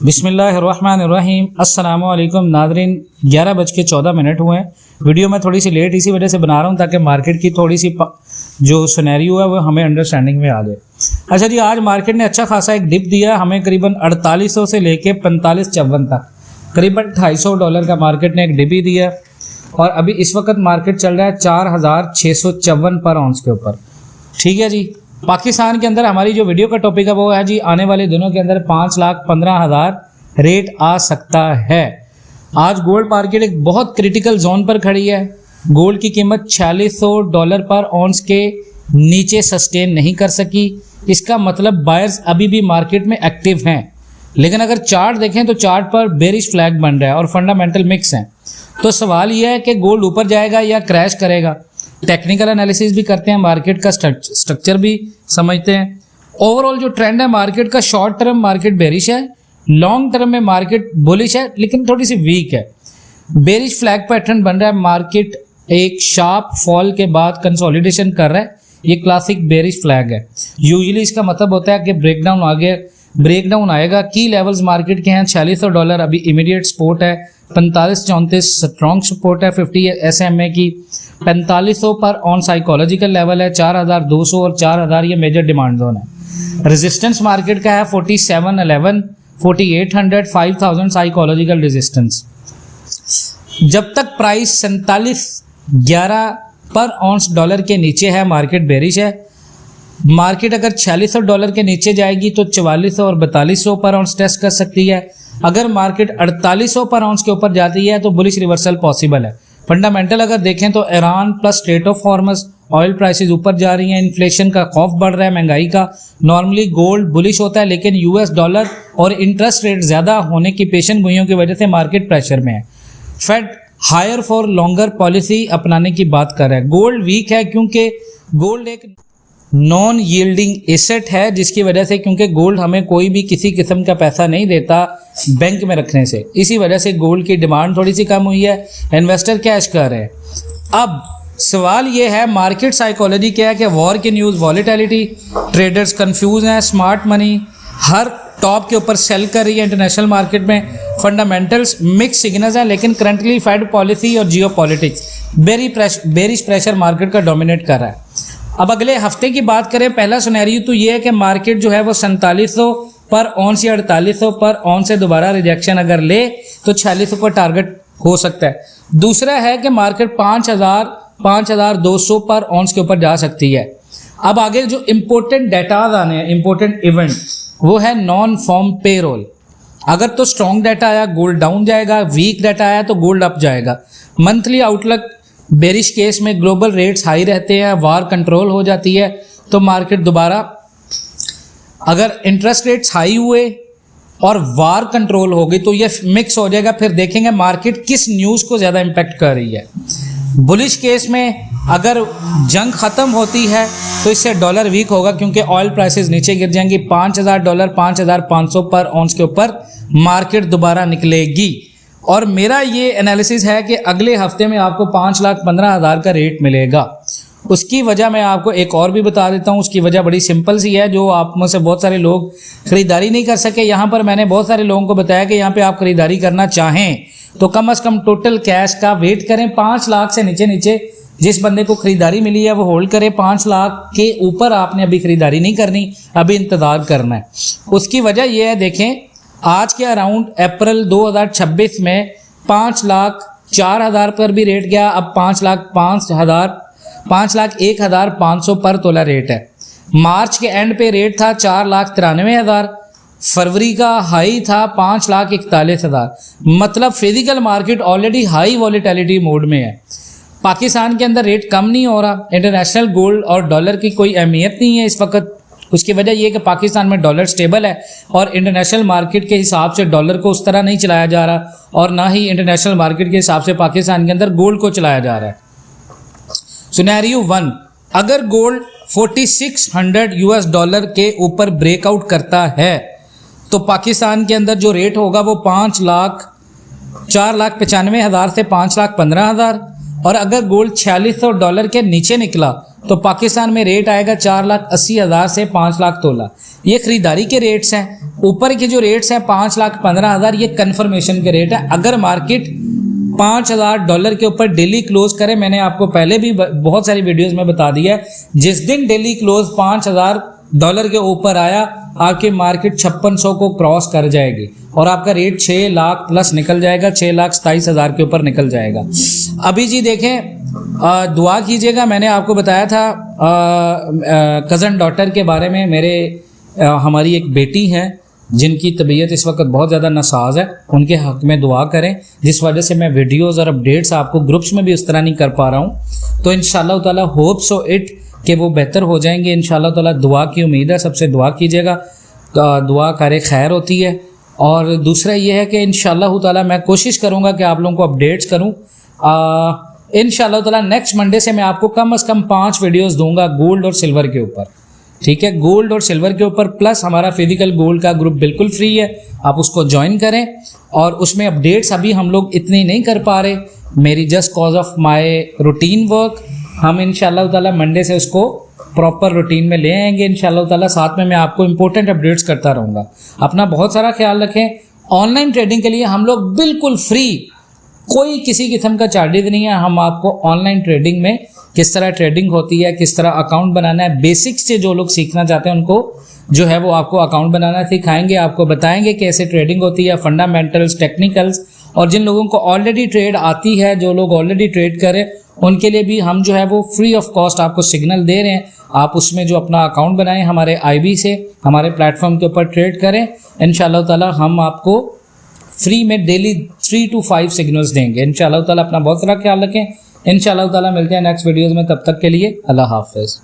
बिस्मिल्लाहिर्रहमानिर्रहीम। अस्सलामुअलैकुम नाज़रीन, 11:14 हुए हैं। वीडियो में थोड़ी सी लेट इसी वजह से बना रहा हूँ ताकि मार्केट की थोड़ी सी जो सिनेरियो है वो हमें अंडरस्टैंडिंग में आ जाए। अच्छा जी, आज मार्केट ने अच्छा खासा एक डिप दिया हमें, करीबन 4800 से लेके 4554 तक, करीबन $250 का मार्केट ने एक डिप ही दिया। और अभी इस वक्त मार्केट चल रहा है 4654 पर आउंस के ऊपर। ठीक है जी। पाकिस्तान के अंदर हमारी जो वीडियो का टॉपिक है वो है जी, आने वाले दिनों के अंदर 5,15,000 रेट आ सकता है। आज गोल्ड मार्केट एक बहुत क्रिटिकल जोन पर खड़ी है। गोल्ड की कीमत $4600 पर आउंस के नीचे सस्टेन नहीं कर सकी। इसका मतलब बायर्स अभी भी मार्केट में एक्टिव हैं, लेकिन अगर चार्ट देखें तो चार्ट पर बेरिश फ्लैग बन रहा है और फंडामेंटल मिक्स हैं। तो सवाल यह है कि गोल्ड ऊपर जाएगा या क्रैश करेगा। टेक्निकल एनालिसिस भी करते हैं, मार्केट का स्ट्रक्चर भी समझते हैं। ओवरऑल जो ट्रेंड है मार्केट का, शॉर्ट टर्म मार्केट बेरिश है, लॉन्ग टर्म में मार्केट बुलिश है लेकिन थोड़ी सी वीक है। बेरिश फ्लैग पैटर्न बन रहा है, मार्केट एक शार्प फॉल के बाद कंसोलिडेशन कर रहा है। ये क्लासिक बेरिश फ्लैग है। यूजुअली इसका मतलब होता है कि ब्रेकडाउन आएगा। की लेवल्स मार्केट के हैं $4600 अभी इमीडिएट सपोर्ट है, 4534 स्ट्रॉन्ग सपोर्ट है 50 SMA की, 4500 पर ऑन साइकोलॉजिकल लेवल है, 4200 और 4000 ये मेजर डिमांड जोन है। रेजिस्टेंस मार्केट का है 4711, 4800, 5000 साइकोलॉजिकल रेजिस्टेंस। जब तक प्राइस 4711 पर ऑन्स डॉलर के नीचे है मार्केट बेरिश है। मार्केट अगर $4600 के नीचे जाएगी तो 4400 और 4200 पर ऑन्स टेस्ट कर सकती है। अगर मार्केट 4800 पर ऑन्स के ऊपर जाती है तो बुलिश रिवर्सल पॉसिबल है। फंडामेंटल अगर देखें तो Iran plus strait of Hormuz, oil prices ऊपर जा रही हैं, इन्फ्लेशन का खौफ बढ़ रहा है, महंगाई का। नॉर्मली गोल्ड बुलिश होता है लेकिन US डॉलर और इंटरेस्ट रेट ज़्यादा होने की पेशन गोइयों की वजह से मार्केट प्रेशर में है। Fed higher for longer policy अपनाने की बात कर रहा है। गोल्ड वीक है क्योंकि गोल्ड एक नॉन यील्डिंग एसेट है, जिसकी वजह से, क्योंकि गोल्ड हमें कोई भी किसी किस्म का पैसा नहीं देता बैंक में रखने से, इसी वजह से गोल्ड की डिमांड थोड़ी सी कम हुई है। इन्वेस्टर कैश कर रहे हैं। अब सवाल ये है, मार्केट साइकोलॉजी क्या है कि वॉर की न्यूज़, वॉलेटिलिटी, ट्रेडर्स कंफ्यूज हैं, स्मार्ट मनी हर टॉप के ऊपर सेल कर रही है इंटरनेशनल मार्केट में। फंडामेंटल्स मिक्स सिग्नल्स हैं, लेकिन करंटली फेड पॉलिसी और जियो पॉलिटिक्स बेरिश प्रेशर मार्केट का डोमिनेट कर रहा है। अब अगले हफ्ते की बात करें, पहला सिनेरियो तो ये है कि मार्केट जो है वो 4700 पर ऑन्स या 4800 पर ऑन से दोबारा रिजेक्शन अगर ले तो 4600 पर टारगेट हो सकता है। दूसरा है कि मार्केट 5200 पर ऑन्स के ऊपर जा सकती है। अब आगे जो इंपॉर्टेंट डेटाज आने हैं, इंपॉर्टेंट इवेंट, वो है नॉन फॉर्म पेरोल। अगर तो स्ट्रॉन्ग डाटा आया गोल्ड डाउन जाएगा, वीक डाटा आया तो गोल्ड अप जाएगा। मंथली आउटलुक बेरिश केस में ग्लोबल रेट्स हाई रहते हैं, वार कंट्रोल हो जाती है तो मार्केट दोबारा, अगर इंटरेस्ट रेट्स हाई हुए और वार कंट्रोल हो गई तो ये मिक्स हो जाएगा। फिर देखेंगे मार्केट किस न्यूज़ को ज़्यादा इम्पेक्ट कर रही है। बुलिश केस में अगर जंग ख़त्म होती है तो इससे डॉलर वीक होगा क्योंकि ऑयल प्राइसेस नीचे गिर जाएंगी। $5000 5500 पर ऑन्स के ऊपर मार्केट दोबारा निकलेगी। और मेरा ये एनालिसिस है कि अगले हफ्ते में आपको 5,15,000 का रेट मिलेगा। उसकी वजह मैं आपको एक और भी बता देता हूँ। उसकी वजह बड़ी सिंपल सी है, जो आप में से बहुत सारे लोग ख़रीदारी नहीं कर सके। यहाँ पर मैंने बहुत सारे लोगों को बताया कि यहाँ पे आप ख़रीदारी करना चाहें तो कम से कम टोटल कैश का वेट करें। 5 लाख से नीचे जिस बंदे को ख़रीदारी मिली है वो होल्ड करे। 5 लाख के ऊपर आपने अभी ख़रीदारी नहीं करनी, अभी इंतज़ार करना है। उसकी वजह यह है, देखें आज के अराउंड अप्रैल 2026 में 5,04,000 पर भी रेट गया। अब 5,01,500 पर तोला रेट है। मार्च के एंड पे रेट था 4,93,000। फरवरी का हाई था 5,41,000। मतलब physical market already high volatility mode में है। पाकिस्तान के अंदर रेट कम नहीं हो रहा। इंटरनेशनल गोल्ड और डॉलर की कोई अहमियत नहीं है इस वक्त। उसकी वजह यह कि पाकिस्तान में डॉलर स्टेबल है और इंटरनेशनल मार्केट के हिसाब से डॉलर को उस तरह नहीं चलाया जा रहा, और ना ही इंटरनेशनल मार्केट के हिसाब से पाकिस्तान के अंदर गोल्ड को चलाया जा रहा है। सिनेरियो 1, अगर गोल्ड $4600 के ऊपर ब्रेकआउट करता है तो पाकिस्तान के अंदर जो रेट होगा वो 4,95,000 से 5,15,000। और अगर गोल्ड $4600 के नीचे निकला तो पाकिस्तान में रेट आएगा 4,80,000 से 5 लाख तोला। ये खरीदारी के रेट्स हैं। ऊपर के जो रेट्स हैं 5,15,000, ये कन्फर्मेशन के रेट है। अगर मार्केट $5,000 के ऊपर डेली क्लोज करे, मैंने आपको पहले भी बहुत सारी वीडियोस में बता दिया है, जिस दिन डेली क्लोज $5,000 के ऊपर आया, आपकी मार्केट 5600 को क्रॉस कर जाएगी और आपका रेट 6 लाख प्लस निकल जाएगा, 6,27,000 के ऊपर निकल जाएगा। अभी जी देखें, दुआ कीजिएगा। मैंने आपको बताया था कज़न डॉटर के बारे में। हमारी एक बेटी है जिनकी तबीयत इस वक्त बहुत ज़्यादा नासाज है, उनके हक़ में दुआ करें, जिस वजह से मैं वीडियोज़ और अपडेट्स आपको ग्रुप्स में भी उस तरह नहीं कर पा रहा हूँ। तो इंशाल्लाह ताला होप सो इट कि वो बेहतर हो जाएंगे इंशाल्लाह ताला। दुआ की उम्मीद है, सबसे दुआ कीजिएगा, दुआ करे खैर होती है। और दूसरा ये है कि इंशाल्लाह ताला मैं कोशिश करूँगा कि आप लोगों को अपडेट्स करूँ। इंशाल्लाह ताला नेक्स्ट मंडे से मैं आपको कम से कम 5 वीडियोज़ दूँगा गोल्ड और सिल्वर के ऊपर, ठीक है, गोल्ड और सिल्वर के ऊपर। प्लस हमारा फिजिकल गोल्ड का ग्रुप बिल्कुल फ्री है, आप उसको ज्वाइन करें। और उसमें अपडेट्स अभी हम लोग इतनी नहीं कर पा रहे, मेरी just cause of my routine work. हम इंशाल्लाह ताला मंडे से उसको प्रॉपर रूटीन में ले आएंगे इंशाल्लाह ताला। साथ में मैं आपको इंपॉर्टेंट अपडेट्स करता रहूँगा। अपना बहुत सारा ख्याल रखें। ऑनलाइन ट्रेडिंग के लिए हम लोग बिल्कुल फ्री, कोई किसी किस्म का चार्जेज नहीं है। हम आपको ऑनलाइन ट्रेडिंग में किस तरह ट्रेडिंग होती है, किस तरह अकाउंट बनाना है, बेसिक्स से जो लोग सीखना चाहते हैं उनको जो है वो आपको अकाउंट बनाना सिखाएंगे, आपको बताएंगे कैसे ट्रेडिंग होती है, फंडामेंटल्स, टेक्निकल्स। और जिन लोगों को ऑलरेडी ट्रेड आती है, जो लोग ऑलरेडी ट्रेड करें, उनके लिए भी हम जो है वो फ्री ऑफ कॉस्ट आपको सिग्नल दे रहे हैं। आप उसमें जो अपना अकाउंट बनाएं हमारे IB से, हमारे प्लेटफॉर्म के ऊपर ट्रेड करें। इंशाल्लाह ताला हम आपको फ्री में डेली 3 to 5 सिग्नल्स देंगे इंशाल्लाह ताला। अपना बहुत सारा ख्याल रखें। इंशाल्लाह ताला मिलते हैं नेक्स्ट वीडियोज़ में, तब तक के लिए अल्लाह हाफ़िज़।